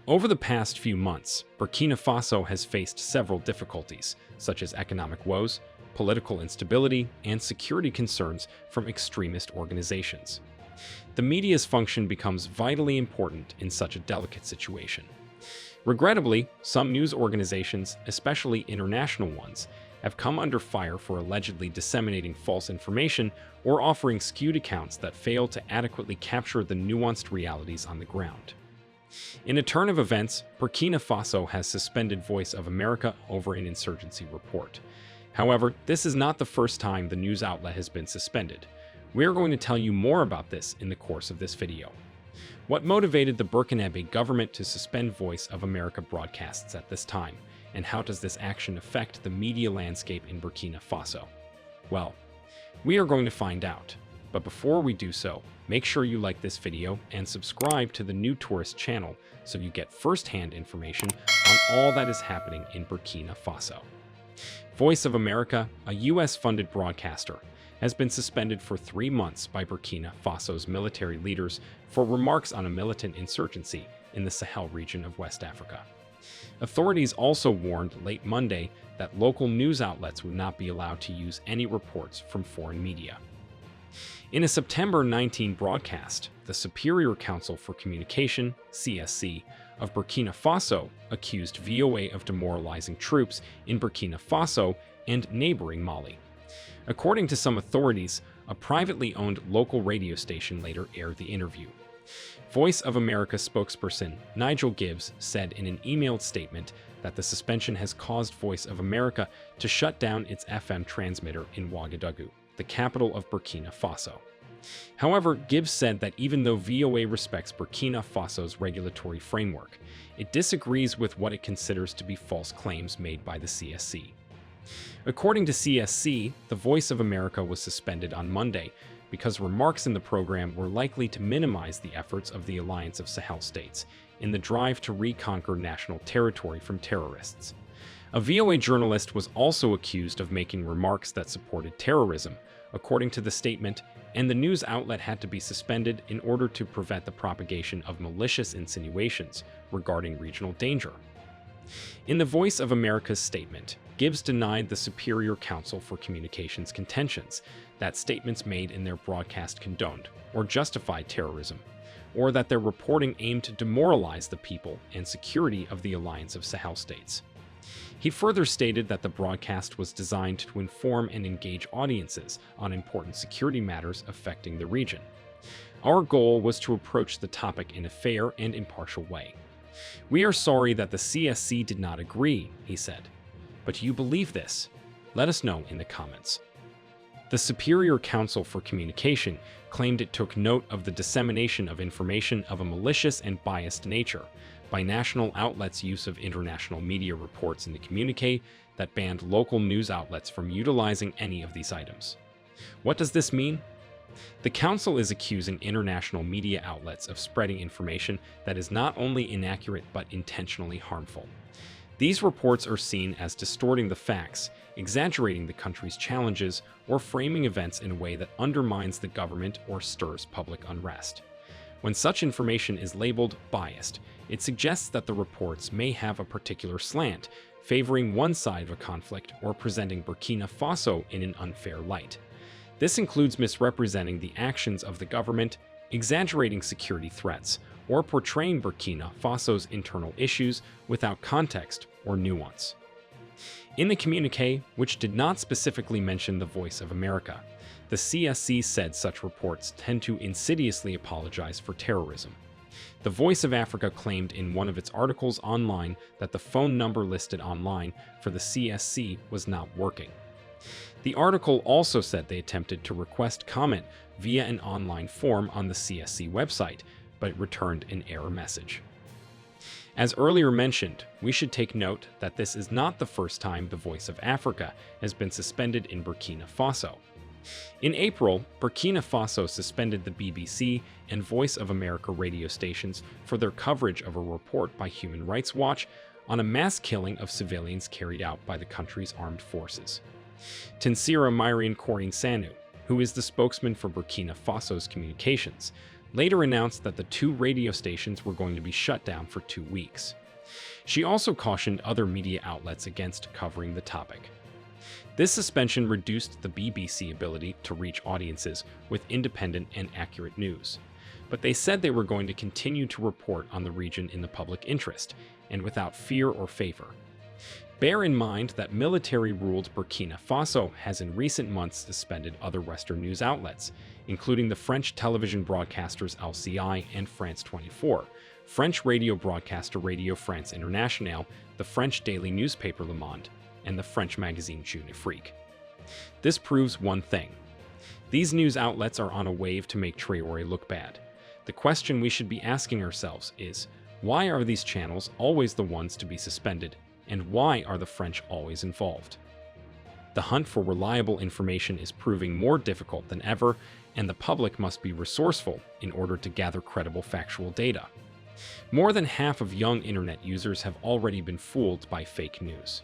Over the past few months, Burkina Faso has faced several difficulties, such as economic woes, political instability, and security concerns from extremist organizations. The media's function becomes vitally important in such a delicate situation. Regrettably, some news organizations, especially international ones, have come under fire for allegedly disseminating false information or offering skewed accounts that fail to adequately capture the nuanced realities on the ground. In a turn of events, Burkina Faso has suspended Voice of America over an insurgency report. However, this is not the first time the news outlet has been suspended. We are going to tell you more about this in the course of this video. What motivated the Burkinabe government to suspend Voice of America broadcasts at this time, and how does this action affect the media landscape in Burkina Faso? Well, we are going to find out. But before we do so, make sure you like this video and subscribe to the New Tourist channel so you get first-hand information on all that is happening in Burkina Faso. Voice of America, a US-funded broadcaster, has been suspended for 3 months by Burkina Faso's military leaders for remarks on a militant insurgency in the Sahel region of West Africa. Authorities also warned late Monday that local news outlets would not be allowed to use any reports from foreign media. In a September 19 broadcast, the Superior Council for Communication, CSC, of Burkina Faso accused VOA of demoralizing troops in Burkina Faso and neighboring Mali. According to some authorities, a privately owned local radio station later aired the interview. Voice of America spokesperson Nigel Gibbs said in an emailed statement that the suspension has caused Voice of America to shut down its FM transmitter in Ouagadougou, the capital of Burkina Faso. However, Gibbs said that even though VOA respects Burkina Faso's regulatory framework, it disagrees with what it considers to be false claims made by the CSC. According to CSC, the Voice of America was suspended on Monday because remarks in the program were likely to minimize the efforts of the Alliance of Sahel States in the drive to reconquer national territory from terrorists. A VOA journalist was also accused of making remarks that supported terrorism, according to the statement, and the news outlet had to be suspended in order to prevent the propagation of malicious insinuations regarding regional danger. In the Voice of America's statement, Gibbs denied the Superior Council for Communications contentions that statements made in their broadcast condoned or justified terrorism, or that their reporting aimed to demoralize the people and security of the Alliance of Sahel States. He further stated that the broadcast was designed to inform and engage audiences on important security matters affecting the region. Our goal was to approach the topic in a fair and impartial way. We are sorry that the CSC did not agree, he said. But do you believe this? Let us know in the comments. The Superior Council for Communication claimed it took note of the dissemination of information of a malicious and biased nature by national outlets' use of international media reports in the communique that banned local news outlets from utilizing any of these items. What does this mean? The Council is accusing international media outlets of spreading information that is not only inaccurate but intentionally harmful. These reports are seen as distorting the facts, exaggerating the country's challenges, or framing events in a way that undermines the government or stirs public unrest. When such information is labeled biased, it suggests that the reports may have a particular slant, favoring one side of a conflict or presenting Burkina Faso in an unfair light. This includes misrepresenting the actions of the government, exaggerating security threats, or portraying Burkina Faso's internal issues without context or nuance. In the communique, which did not specifically mention the Voice of America, the CSC said such reports tend to insidiously apologize for terrorism. The Voice of Africa claimed in one of its articles online that the phone number listed online for the CSC was not working. The article also said they attempted to request comment via an online form on the CSC website, but it returned an error message. As earlier mentioned, we should take note that this is not the first time the Voice of Africa has been suspended in Burkina Faso. In April, Burkina Faso suspended the BBC and Voice of America radio stations for their coverage of a report by Human Rights Watch on a mass killing of civilians carried out by the country's armed forces. Tinsira Myriam Koring Sanu, who is the spokesman for Burkina Faso's communications, later announced that the 2 radio stations were going to be shut down for 2 weeks. She also cautioned other media outlets against covering the topic. This suspension reduced the BBC ability to reach audiences with independent and accurate news, but they said they were going to continue to report on the region in the public interest and without fear or favor. Bear in mind that military-ruled Burkina Faso has in recent months suspended other Western news outlets, including the French television broadcasters LCI and France 24, French radio broadcaster Radio France Internationale, the French daily newspaper Le Monde, and the French magazine Jeune Afrique. This proves one thing. These news outlets are on a wave to make Traoré look bad. The question we should be asking ourselves is, why are these channels always the ones to be suspended, and why are the French always involved? The hunt for reliable information is proving more difficult than ever, and the public must be resourceful in order to gather credible factual data. More than half of young internet users have already been fooled by fake news.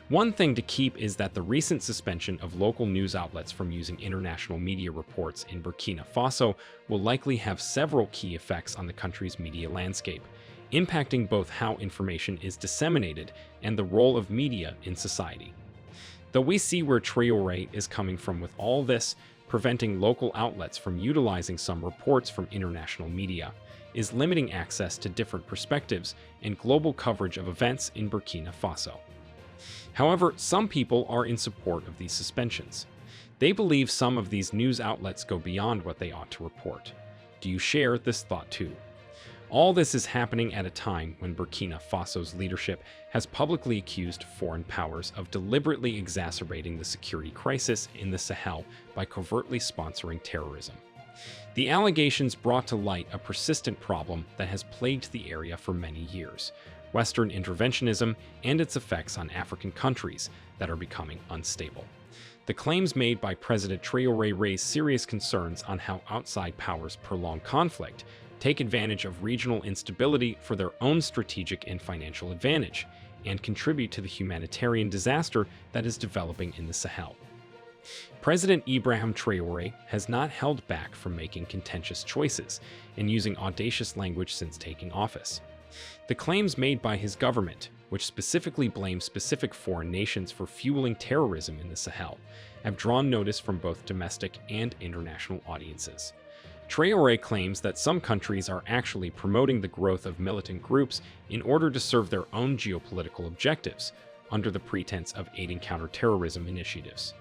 One thing to keep is that the recent suspension of local news outlets from using international media reports in Burkina Faso will likely have several key effects on the country's media landscape, impacting both how information is disseminated and the role of media in society. Though we see where Traoré is coming from with all this, preventing local outlets from utilizing some reports from international media is limiting access to different perspectives and global coverage of events in Burkina Faso. However, some people are in support of these suspensions. They believe some of these news outlets go beyond what they ought to report. Do you share this thought too? All this is happening at a time when Burkina Faso's leadership has publicly accused foreign powers of deliberately exacerbating the security crisis in the Sahel by covertly sponsoring terrorism. The allegations brought to light a persistent problem that has plagued the area for many years: Western interventionism and its effects on African countries that are becoming unstable. The claims made by President Traoré raise serious concerns on how outside powers prolong conflict, take advantage of regional instability for their own strategic and financial advantage, and contribute to the humanitarian disaster that is developing in the Sahel. President Ibrahim Traoré has not held back from making contentious choices and using audacious language since taking office. The claims made by his government, which specifically blame specific foreign nations for fueling terrorism in the Sahel, have drawn notice from both domestic and international audiences. Traoré claims that some countries are actually promoting the growth of militant groups in order to serve their own geopolitical objectives, under the pretense of aiding counterterrorism initiatives.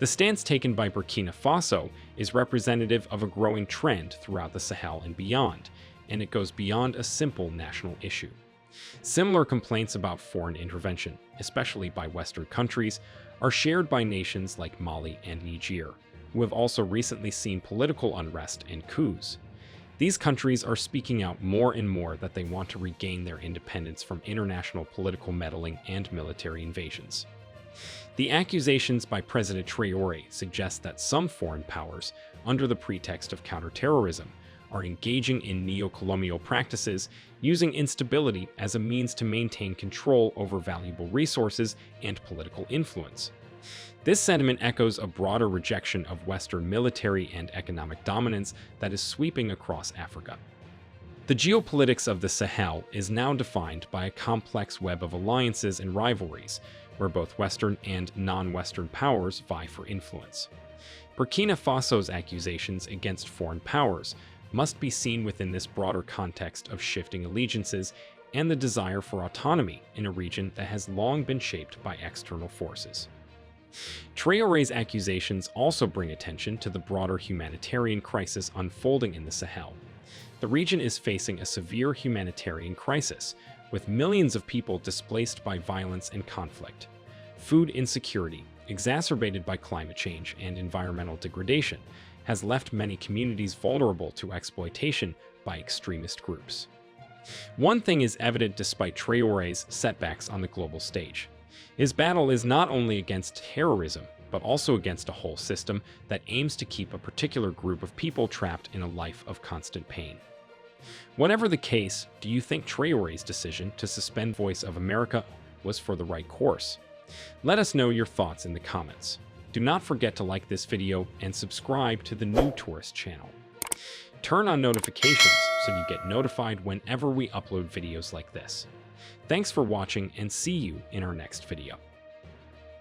The stance taken by Burkina Faso is representative of a growing trend throughout the Sahel and beyond, and it goes beyond a simple national issue. Similar complaints about foreign intervention, especially by Western countries, are shared by nations like Mali and Niger, who have also recently seen political unrest and coups. These countries are speaking out more and more that they want to regain their independence from international political meddling and military invasions. The accusations by President Traoré suggest that some foreign powers, under the pretext of counterterrorism, are engaging in neo-colonial practices, using instability as a means to maintain control over valuable resources and political influence. This sentiment echoes a broader rejection of Western military and economic dominance that is sweeping across Africa. The geopolitics of the Sahel is now defined by a complex web of alliances and rivalries, where both Western and non-Western powers vie for influence. Burkina Faso's accusations against foreign powers must be seen within this broader context of shifting allegiances and the desire for autonomy in a region that has long been shaped by external forces. Traoré's accusations also bring attention to the broader humanitarian crisis unfolding in the Sahel. The region is facing a severe humanitarian crisis, with millions of people displaced by violence and conflict. Food insecurity, exacerbated by climate change and environmental degradation, has left many communities vulnerable to exploitation by extremist groups. One thing is evident despite Traoré's setbacks on the global stage. His battle is not only against terrorism, but also against a whole system that aims to keep a particular group of people trapped in a life of constant pain. Whatever the case, do you think Traoré's decision to suspend Voice of America was for the right course? Let us know your thoughts in the comments. Do not forget to like this video and subscribe to the New Tourist channel. Turn on notifications so you get notified whenever we upload videos like this. Thanks for watching and see you in our next video.